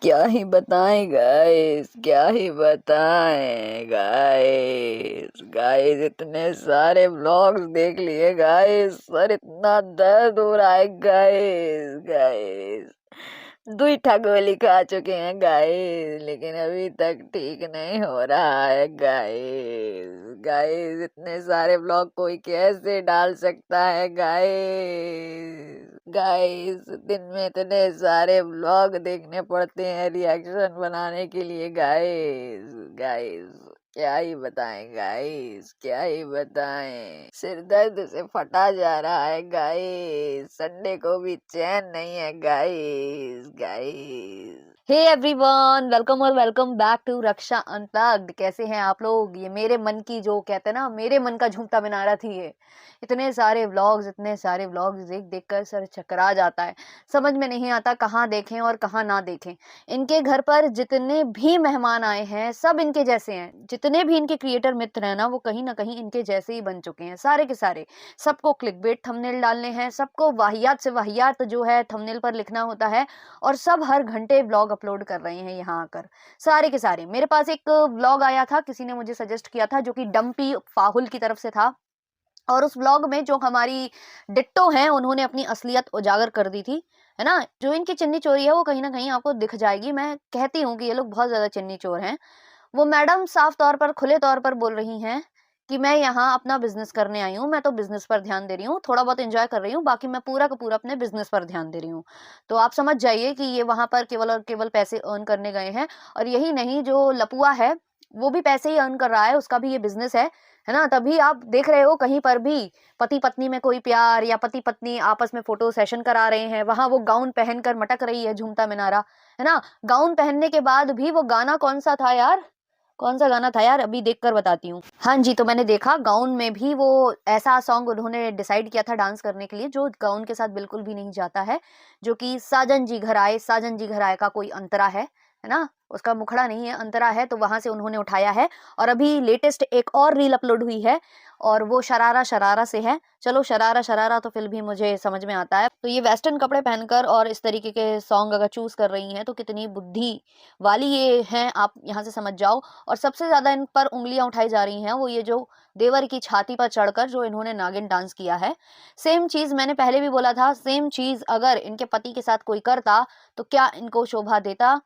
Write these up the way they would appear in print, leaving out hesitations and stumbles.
क्या ही बताएं गाइस, क्या ही बताएं गाइस। गाइस इतने सारे व्लॉग्स देख लिए गाइस, सर इतना दर्द हो रहा है गाइस। गाइस दुई गोली खा चुके हैं गाइस, लेकिन अभी तक ठीक नहीं हो रहा है गाइस। गाइस इतने सारे व्लॉग कोई कैसे डाल सकता है गाइस। गाइस दिन में इतने सारे व्लॉग देखने पड़ते हैं रिएक्शन बनाने के लिए गाइस। गाइस क्या ही बताएं गाइस, क्या ही बताएं। सिर दर्द से फटा जा रहा है गाइस, संडे को भी चैन नहीं है guys. Guys hey everyone, welcome और welcome back to Raksha unplugged. कैसे हैं आप लोग? ये मेरे मन की जो कहते हैं ना, मेरे मन का झूमता मिनारा थी ये। इतने सारे व्लॉग्स देख देख कर सर चकरा जाता है। समझ में नहीं आता कहाँ देखें और कहाँ ना देखें। इनके घर पर जितने भी मेहमान आए हैं सब इनके जैसे हैं। जितने भी इनके क्रिएटर मित्र हैं ना, वो कहीं ना कहीं इनके जैसे ही बन चुके हैं सारे के सारे। सबको क्लिकबेट थंबनेल डालने हैं, सबको वाहियात से वाहियात जो है थंबनेल पर लिखना होता है, और सब हर घंटे व्लॉग अपलोड कर रहे हैं यहाँ आकर सारे के सारे। मेरे पास एक व्लॉग आया था, किसी ने मुझे सजेस्ट किया था, जो कि डम्पी फाहुल की तरफ से था। और उस व्लॉग में जो हमारी डिट्टो हैं उन्होंने अपनी असलियत उजागर कर दी थी, है ना। जो इनकी चिन्नी चोरी है वो कहीं ना कहीं आपको दिख जाएगी। मैं कहती हूँ कि ये लोग बहुत ज्यादा चिन्नी चोर हैं। वो मैडम साफ तौर पर, खुले तौर पर बोल रही हैं कि मैं यहाँ अपना बिजनेस करने आई हूँ, मैं तो बिजनेस पर ध्यान दे रही हूँ, थोड़ा बहुत एंजॉय कर रही हूँ, बाकी मैं पूरा का पूरा अपने बिजनेस पर ध्यान दे रही हूँ। तो आप समझ जाइए कि ये वहां पर केवल और केवल पैसे अर्न करने गए हैं। और यही नहीं, जो लपुआ है वो भी पैसे ही अर्न कर रहा है, उसका भी ये बिजनेस है ना। तभी आप देख रहे हो कहीं पर भी पति पत्नी में कोई प्यार, या पति पत्नी आपस में फोटो सेशन करा रहे हैं, वहां वो गाउन पहनकर मटक रही है झूमता मिनारा, है ना। गाउन पहनने के बाद भी वो गाना कौन सा था यार, कौन सा गाना था यार, अभी देखकर बताती हूँ। हाँ जी, तो मैंने देखा गाउन में भी वो ऐसा सॉन्ग उन्होंने डिसाइड किया था डांस करने के लिए, जो गाउन के साथ बिल्कुल भी नहीं जाता है। जो कि साजन जी घर आए, साजन जी घर आए का कोई अंतरा है ना। उसका मुखड़ा नहीं है, अंतरा है, तो वहां से उन्होंने उठाया है। और अभी लेटेस्ट एक और रील अपलोड हुई है, और वो शरारा शरारा से है। चलो शरारा शरारा तो फिर भी मुझे समझ में आता है। तो ये वेस्टर्न कपड़े पहनकर और इस तरीके के सॉन्ग अगर चूज कर रही हैं तो कितनी बुद्धि वाली ये हैं, आप यहाँ से समझ जाओ। और सबसे ज्यादा इन पर उंगलियां उठाई जा रही हैं वो ये जो देवर की छाती पर चढ़कर जो इन्होंने नागिन डांस किया है। सेम चीज मैंने पहले भी बोला था, सेम चीज अगर इनके पति के साथ कोई करता तो क्या इनको शोभा देता?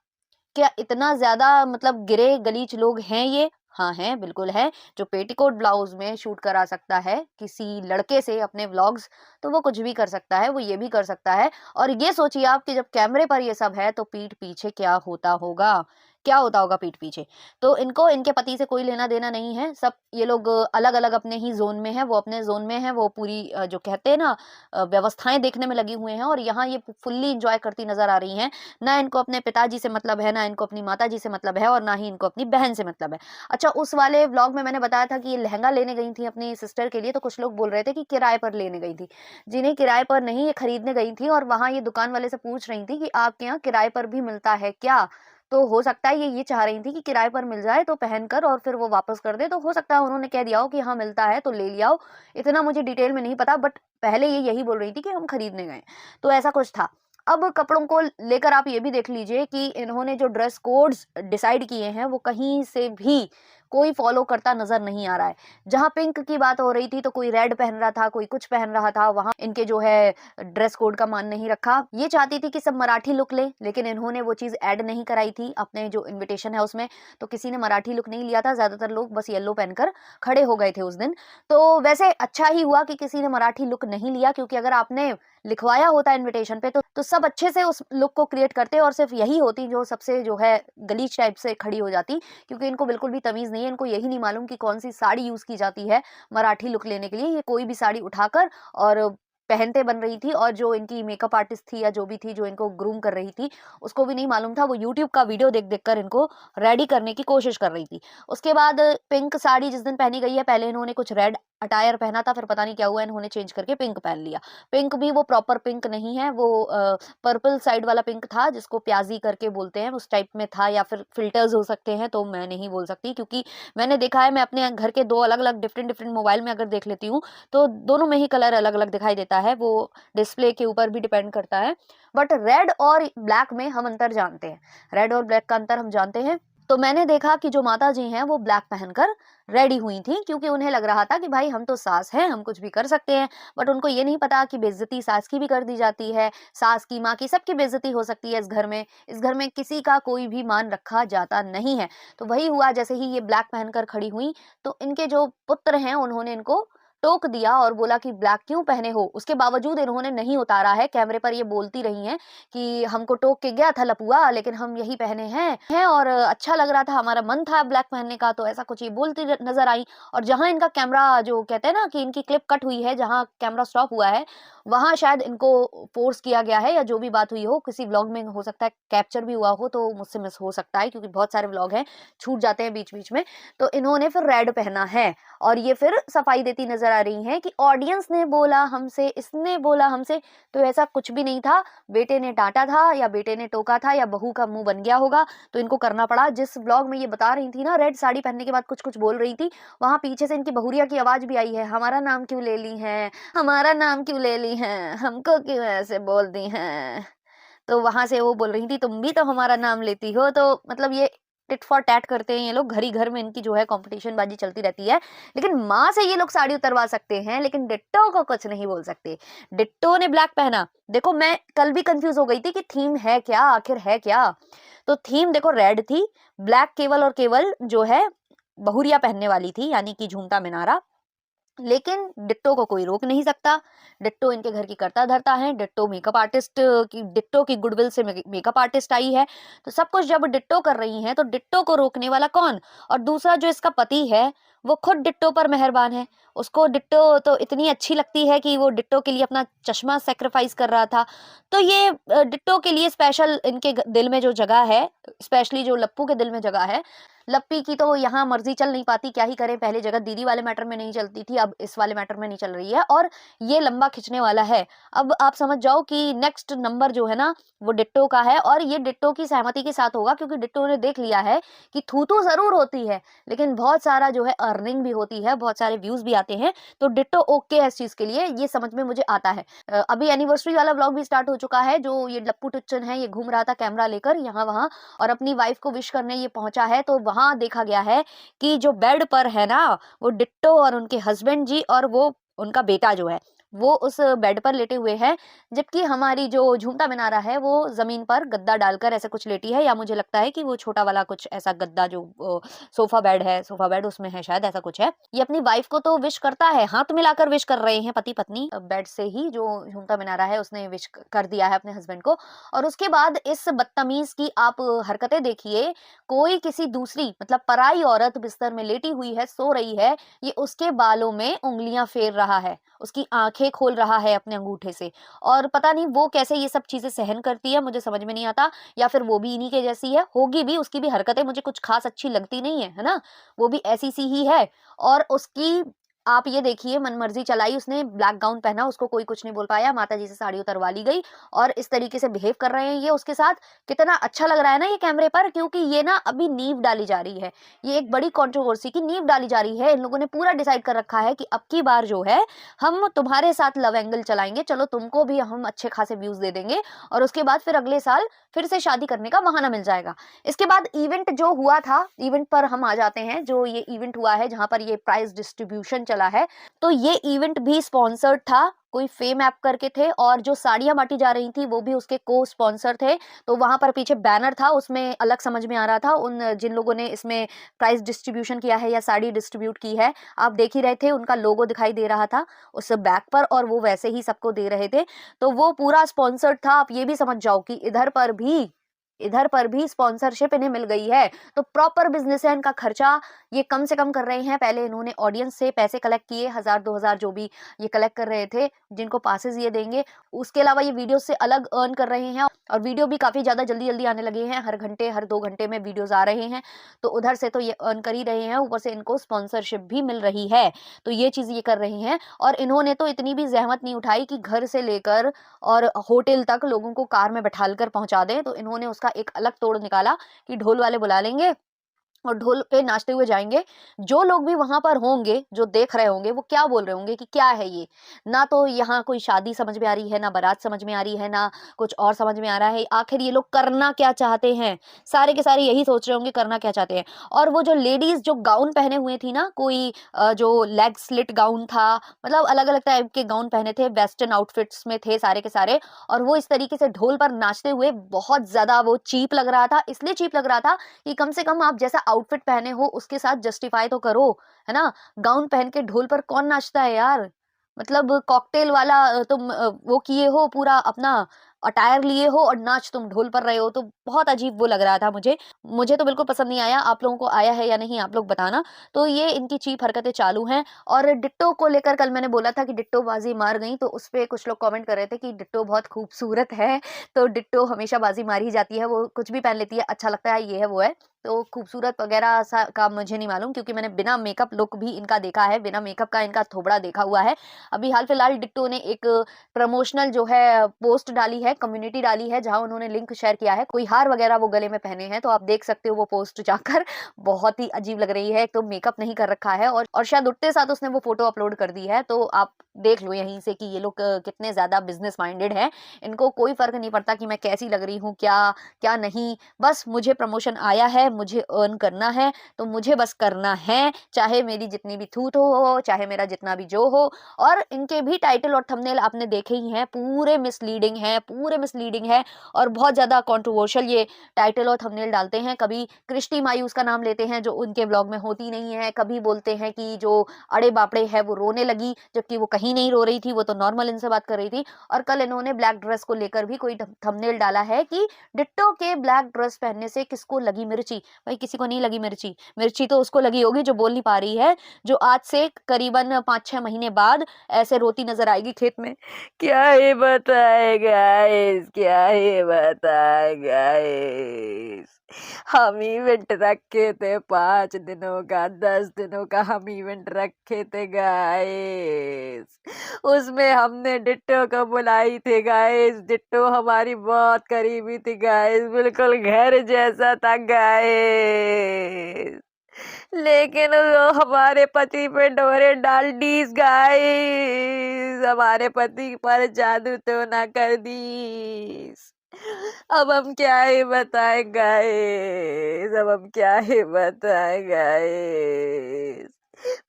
क्या इतना ज्यादा मतलब गिरे गलीच लोग हैं ये? हाँ हैं, बिल्कुल है। जो पेटीकोट ब्लाउज में शूट करा सकता है किसी लड़के से अपने व्लॉग्स, तो वो कुछ भी कर सकता है, वो ये भी कर सकता है। और ये सोचिए आप कि जब कैमरे पर ये सब है तो पीठ पीछे क्या होता होगा, क्या होता होगा पीठ पीछे। तो इनको इनके पति से कोई लेना देना नहीं है। सब ये लोग अलग अलग अपने ही जोन में है, वो अपने जोन में है, वो पूरी जो कहते हैं ना व्यवस्थाएं देखने में लगी हुए हैं, और यहाँ ये फुल्ली इंजॉय करती नजर आ रही हैं। ना इनको अपने पिताजी से मतलब है, ना इनको अपनी माताजी से मतलब है, और ना ही इनको अपनी बहन से मतलब है। अच्छा, उस वाले व्लॉग में मैंने बताया था कि ये लहंगा लेने गई थी अपनी सिस्टर के लिए, तो कुछ लोग बोल रहे थे कि किराए पर लेने गई थी। जिन्हें किराए पर नहीं, ये खरीदने गई थी, और वहां ये दुकान वाले से पूछ रही थी कि आपके यहाँ किराए पर भी मिलता है क्या। तो हो सकता है ये चाह रही थी कि किराए पर मिल जाए तो पहनकर और फिर वो वापस कर दे। तो हो सकता है उन्होंने कह दिया हो कि हाँ मिलता है तो ले लिया हो। इतना मुझे डिटेल में नहीं पता, बट पहले ये यही बोल रही थी कि हम खरीदने गए, तो ऐसा कुछ था। अब कपड़ों को लेकर आप ये भी देख लीजिए कि इन्होंने जो ड्रेस कोड्स डिसाइड किए हैं वो कहीं से भी कोई फॉलो करता नजर नहीं आ रहा है। जहां पिंक की बात हो रही थी तो कोई रेड पहन रहा था, कोई कुछ पहन रहा था, वहां इनके जो है ड्रेस कोड का मान नहीं रखा। ये चाहती थी कि सब मराठी लुक ले, लेकिन इन्होंने वो चीज ऐड नहीं कराई थी अपने जो इन्विटेशन है उसमें। तो किसी ने मराठी लुक नहीं लिया था, ज्यादातर लोग बस येलो पहनकर खड़े हो गए थे उस दिन। तो वैसे अच्छा ही हुआ कि किसी ने मराठी लुक नहीं लिया, क्योंकि अगर आपने लिखवाया होता इनविटेशन पे तो सब अच्छे से उस लुक को क्रिएट करते, और सिर्फ यही होती जो सबसे जो है गलीच टाइप से खड़ी हो जाती। क्योंकि इनको बिल्कुल भी तमीज नहीं है, इनको यही नहीं मालूम कि कौन सी साड़ी यूज की जाती है मराठी लुक लेने के लिए। ये कोई भी साड़ी उठाकर और पहनते बन रही थी, और जो इनकी मेकअप आर्टिस्ट थी या जो भी थी जो इनको ग्रूम कर रही थी, उसको भी नहीं मालूम था। वो यूट्यूब का वीडियो देख देख कर इनको रेडी करने की कोशिश कर रही थी। उसके बाद पिंक साड़ी जिस दिन पहनी गई है, पहले इन्होंने कुछ रेड अटायर पहना था, फिर पता नहीं क्या हुआ इन्होंने चेंज करके पिंक पहन लिया। पिंक भी वो प्रॉपर पिंक नहीं है, वो पर्पल साइड वाला पिंक था जिसको प्याजी करके बोलते हैं, उस टाइप में था, या फिर फिल्टर्स हो सकते हैं, तो मैं नहीं बोल सकती क्योंकि मैंने देखा है, मैं अपने घर के 2 अलग-अलग डिफरेंट मोबाइल में अगर देख लेती हूँ तो दोनों में ही कलर अलग-अलग दिखाई देता है, वो डिस्प्ले के ऊपर भी डिपेंड करता है। बट रेड और ब्लैक में हम अंतर जानते हैं, रेड और ब्लैक का अंतर हम जानते हैं। तो मैंने देखा कि जो माता जी हैं वो ब्लैक पहनकर रेडी हुई थी क्योंकि उन्हें लग रहा था कि भाई हम तो सास हैं, हम कुछ भी कर सकते हैं। बट उनको ये नहीं पता कि बेइज्जती सास की भी कर दी जाती है, सास की, माँ की, सबकी बेइज्जती हो सकती है इस घर में। इस घर में किसी का कोई भी मान रखा जाता नहीं है। तो वही हुआ, जैसे ही ये ब्लैक पहनकर खड़ी हुई तो इनके जो पुत्र हैं उन्होंने इनको टोक दिया और बोला कि ब्लैक क्यों पहने हो। उसके बावजूद इन्होंने नहीं उतारा है, कैमरे पर ये बोलती रही हैं कि हमको टोक के गया था लपुआ, लेकिन हम यही पहने हैं और अच्छा लग रहा था, हमारा मन था ब्लैक पहनने का, तो ऐसा कुछ ये बोलती नजर आई। और जहां इनका कैमरा, जो कहते हैं ना कि इनकी क्लिप कट हुई है, जहां कैमरा स्टॉप हुआ है वहां शायद इनको फोर्स किया गया है, या जो भी बात हुई हो, किसी व्लॉग में हो सकता है कैप्चर भी हुआ हो, तो मुझसे मिस हो सकता है क्योंकि बहुत सारे व्लॉग हैं, छूट जाते हैं बीच बीच में। तो इन्होंने फिर रेड पहना है और ये फिर सफाई देती नजर आ रही हैं कि ऑडियंस ने बोला हमसे, इसने बोला हमसे। तो ऐसा कुछ भी नहीं था, बेटे ने डांटा था या बेटे ने टोका था या बहू का मुंह बन गया होगा तो इनको करना पड़ा। जिस व्लॉग में ये बता रही थी ना, रेड साड़ी पहनने के बाद कुछ कुछ बोल रही थी, वहां पीछे से इनकी बहुरिया की आवाज भी आई है, हमारा नाम क्यों ले ली है, हमारा नाम क्यों ले ली है, हमको क्यों ऐसे बोल दी हैं। तो वहां से वो बोल रही थी तुम भी तो हमारा नाम लेती हो। तो मतलब ये टिट फॉर टैट करते हैं ये लोग, घर ही घर में इनकी जो है कंपटीशन बाजी चलती रहती है। लेकिन माँ से ये लोग साड़ी उतरवा सकते हैं, लेकिन डिट्टो को कुछ नहीं बोल सकते। डिट्टो ने ब्लैक पहना, देखो मैं कल भी कंफ्यूज हो गई थी कि थीम है क्या, आखिर है क्या। तो थीम देखो रेड थी, ब्लैक केवल और केवल जो है बहुरिया पहनने वाली थी, यानी कि झूमता मिनारा। लेकिन डिट्टो को कोई रोक नहीं सकता, डिट्टो इनके घर की करता धरता है, डिट्टो मेकअप आर्टिस्ट की, डिट्टो की गुडविल से मेकअप आर्टिस्ट आई है। तो सब कुछ जब डिट्टो कर रही हैं तो डिट्टो को रोकने वाला कौन। और दूसरा जो इसका पति है वो खुद डिट्टो पर मेहरबान है, उसको डिट्टो तो इतनी अच्छी लगती है कि वो डिट्टो के लिए अपना चश्मा सेक्रीफाइस कर रहा था। तो ये डिट्टो के लिए स्पेशल इनके दिल में जो जगह है, स्पेशली जो लप्पू के दिल में जगह है। लप्पी की तो यहाँ मर्जी चल नहीं पाती, क्या ही करें, पहले जगह दीदी वाले मैटर में नहीं चलती थी, अब इस वाले मैटर में नहीं चल रही है और ये लंबा खिंचने वाला है। अब आप समझ जाओ कि नेक्स्ट नंबर जो है ना वो डिट्टो का है, और ये डिट्टो की सहमति के साथ होगा क्योंकि डिट्टो ने देख लिया है कि थू तो जरूर होती है लेकिन बहुत सारा जो है अर्निंग भी होती है, बहुत सारे व्यूज भी आते हैं। तो डिट्टो ओके है इस चीज के लिए, ये समझ में मुझे आता है। अभी एनिवर्सरी वाला व्लॉग भी स्टार्ट हो चुका है, जो ये लप्पू टुच्चन है ये घूम रहा था कैमरा लेकर यहाँ वहां और अपनी वाइफ को विश करने ये पहुंचा है। तो वहां देखा गया है कि जो बेड पर है ना वो डिट्टो और उनके हस्बैंड जी और वो उनका बेटा जो है वो उस बेड पर लेटे हुए हैं, जबकि हमारी जो झूमता मिनारा है वो जमीन पर गद्दा डालकर ऐसा कुछ लेटी है, या मुझे लगता है कि वो छोटा वाला कुछ ऐसा गद्दा जो सोफा बेड है, सोफा बेड उसमें है शायद, ऐसा कुछ है। ये अपनी वाइफ को तो विश करता है, हाथ मिलाकर विश कर रहे हैं पति पत्नी, बेड से ही जो झूमता मिनारा है उसने विश कर दिया है अपने हस्बैंड को। और उसके बाद इस बदतमीज की आप हरकतें देखिए, कोई किसी दूसरी मतलब पराई औरत बिस्तर में लेटी हुई है, सो रही है, ये उसके बालों में उंगलियां फेर रहा है, उसकी आंखें खोल रहा है अपने अंगूठे से। और पता नहीं वो कैसे ये सब चीजें सहन करती है, मुझे समझ में नहीं आता, या फिर वो भी इन्हीं के जैसी है, होगी भी, उसकी भी हरकतें मुझे कुछ खास अच्छी लगती नहीं है ना, वो भी ऐसी सी ही है। और उसकी आप ये देखिए मनमर्जी चलाई उसने, ब्लैक गाउन पहना, उसको कोई कुछ नहीं बोल पाया, माता जी से साड़ी उतरवा ली गई और इस तरीके से बिहेव कर रहे हैं ये उसके साथ। कितना अच्छा लग रहा है ना ये कैमरे पर, क्योंकि ये ना अभी नींव डाली जा रही है, ये एक बड़ी कंट्रोवर्सी की नींव डाली जा रही है। इन लोगों ने पूरा डिसाइड कर रखा है कि अब की बार जो है हम तुम्हारे साथ लव एंगल चलाएंगे, चलो तुमको भी हम अच्छे खासे व्यूज दे देंगे और उसके बाद फिर अगले साल फिर से शादी करने का बहाना मिल जाएगा। इसके बाद इवेंट जो हुआ था, इवेंट पर हम आ जाते हैं, जो ये इवेंट हुआ है जहां पर ये प्राइज डिस्ट्रीब्यूशन चला है, तो ये इवेंट भी स्पॉन्सर्ड था, कोई फेम ऐप करके थे, और जो साड़ियां बांटी जा रही थी वो भी उसके को स्पॉन्सर थे। तो वहां पर पीछे बैनर था, उसमें अलग समझ में आ रहा था उन जिन लोगों ने इसमें प्राइज डिस्ट्रीब्यूशन किया है या साड़ी डिस्ट्रीब्यूट की है, आप देख ही रहे थे उनका लोगो दिखाई दे रहा था उस बैग पर, और वो वैसे ही सबको दे रहे थे, तो वो पूरा स्पॉन्सर्ड था। आप ये भी समझ जाओ कि इधर पर भी इधर पर भी स्पॉन्सरशिप इन्हें मिल गई है। तो प्रॉपर बिजनेस है इनका। खर्चा ये कम से कम कर रहे हैं। पहले इन्होंने ऑडियंस से पैसे कलेक्ट किए, 1000-2000 जो भी ये कलेक्ट कर रहे थे, जिनको पासेस ये देंगे। उसके अलावा ये वीडियो से अलग अर्न कर रहे हैं, और वीडियो भी काफी ज्यादा जल्दी जल्दी आने लगे हैं। हर घंटे, हर 2 घंटे में वीडियोस आ रहे हैं। तो उधर से तो ये अर्न कर ही रहे हैं, ऊपर से इनको स्पॉन्सरशिप भी मिल रही है। तो ये चीज ये कर रहे हैं। और इन्होंने तो इतनी भी जहमत नहीं उठाई कि घर से लेकर और होटल तक लोगों को कार में बैठाल कर पहुंचा दें। तो इन्होंने उसका एक अलग तोड़ निकाला कि ढोल वाले बुला लेंगे और ढोल पे नाचते हुए जाएंगे। जो लोग भी वहां पर होंगे, जो देख रहे होंगे, वो क्या बोल रहे होंगे कि क्या है ये। ना तो यहाँ कोई शादी समझ में आ रही है, ना बारात समझ में आ रही है, ना कुछ और समझ में आ रहा है। आखिर ये लोग करना क्या चाहते हैं, सारे के सारे यही सोच रहे होंगे करना क्या चाहते हैं। और वो जो लेडीज जो गाउन पहने हुए थी ना, कोई जो लेग स्लिट गाउन था, मतलब अलग अलग टाइप के गाउन पहने थे, वेस्टर्न आउटफिट्स में थे सारे के सारे। और वो इस तरीके से ढोल पर नाचते हुए बहुत ज्यादा वो चीप लग रहा था। इसलिए चीप लग रहा था कि कम से कम आप जैसा आउटफिट पहने हो उसके साथ जस्टिफाई तो करो, है ना। गाउन पहन के ढोल पर कौन नाचता है यार। मतलब कॉकटेल वाला तुम वो किए हो, पूरा अपना अटायर लिए हो और नाच तुम ढोल पर रहे हो। तो बहुत अजीब वो लग रहा था मुझे। मुझे तो बिल्कुल पसंद नहीं आया। आप लोगों को आया है या नहीं, आप लोग बताना। तो ये इनकी चीप हरकतें चालू हैं। और डिट्टो को लेकर कल मैंने बोला था कि डिट्टो बाजी मार गई, तो उस पे कुछ लोग कमेंट कर रहे थे कि डिट्टो बहुत खूबसूरत है। तो डिट्टो हमेशा बाजी मार ही जाती है, वो कुछ भी पहन लेती है, अच्छा लगता है, ये है वो है। तो खूबसूरत वगैरह सा का मुझे नहीं मालूम, क्योंकि मैंने बिना मेकअप लुक भी इनका देखा है, बिना मेकअप का इनका थोबड़ा देखा हुआ है। अभी हाल फिलहाल डिट्टो ने एक प्रमोशनल जो है पोस्ट डाली है, कम्युनिटी डाली है, जहां उन्होंने लिंक शेयर किया है। कोई हार वगैरह वो गले में पहने हैं, तो आप देख सकते हो वो पोस्ट जाकर। बहुत ही अजीब लग रही है। एक तो मेकअप नहीं कर रखा है, और शायद उठते साथ उसने वो फोटो अपलोड कर दी है। तो आप देख लो यहीं से कि ये लोग कितने ज्यादा बिजनेस माइंडेड है। इनको कोई फर्क नहीं पड़ता कि मैं कैसी लग रही हूँ, क्या क्या नहीं। बस मुझे प्रमोशन आया है, मुझे अर्न करना है, तो मुझे बस करना है, चाहे मेरी जितनी भी थूथ हो, चाहे मेरा जितना भी जो हो। और इनके भी टाइटल और थंबनेल आपने देखे ही हैं, पूरे मिसलीडिंग हैं, पूरे मिसलीडिंग है। और बहुत ज्यादा कंट्रोवर्शियल ये टाइटल और थंबनेल डालते हैं। कभी कृष्टि मायूस का नाम लेते हैं, जो उनके ब्लॉग में होती नहीं है। कभी बोलते हैं कि जो अड़े बापड़े है वो रोने लगी, जबकि वो कहीं नहीं रो रही थी, वो तो नॉर्मल इनसे बात कर रही थी। और कल इन्होंने ब्लैक ड्रेस को लेकर भी कोई थंबनेल डाला है कि डिट्टो के ब्लैक ड्रेस पहनने से किसको लगी मिर्ची। भाई किसी को नहीं लगी मिर्ची। मिर्ची तो उसको लगी होगी जो बोल नहीं पा रही है, जो आज से करीबन 5-6 महीने बाद ऐसे रोती नजर आएगी खेत में। क्या ही बताए गाइस, क्या ही बताए गाइस। हम इवेंट रखे थे 5 दिनों का, 10 दिनों का हम इवेंट रखे थे गाइस। उसमें हमने डिट्टो को बुलाई थी गाइस। डिट्टो हमारी बहुत करीबी थी गाइस, बिल्कुल घर जैसा था गाइस। लेकिन वो हमारे पति पे डोरे डाल दीस गाइस, हमारे पति पर जादू तो ना कर दीस। अब हम क्या ही बताएं गाइस, अब हम क्या ही बताएं गाइस।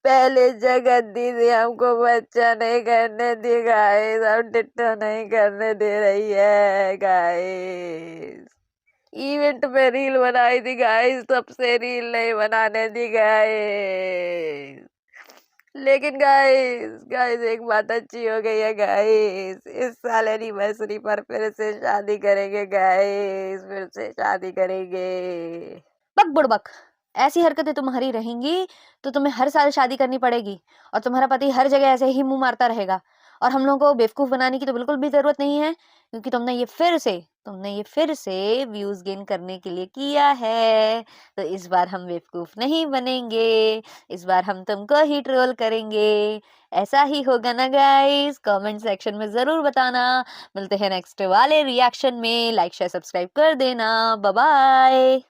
पहले जगत दीदी हमको बच्चा नहीं करने दी गाइस, अब डिट्टो नहीं करने दे रही है गाइस। इवेंट में रील बनाई थी गाइस, तब से रील नहीं बनाने दी गाइस। लेकिन गाइस गाइस एक बात अच्छी हो गई है गाइस, इस साल एनिवर्सरी पर फिर से शादी करेंगे गाइस, फिर से शादी करेंगे। बक बुड़बक, ऐसी हरकतें तुम्हारी रहेंगी तो तुम्हें हर साल शादी करनी पड़ेगी, और तुम्हारा पति हर जगह ऐसे ही मुंह मारता रहेगा। और हम लोगों को बेवकूफ बनाने की तो बिल्कुल भी जरूरत नहीं है, क्योंकि तुमने ये फिर से व्यूज गेन करने के लिए किया है। तो इस बार हम बेवकूफ नहीं बनेंगे, इस बार हम तुमको ही ट्रोल करेंगे। ऐसा ही होगा ना गाइस, कमेंट सेक्शन में जरूर बताना। मिलते हैं नेक्स्ट वाले रिएक्शन में। लाइक शेयर सब्सक्राइब कर देना। Bye bye.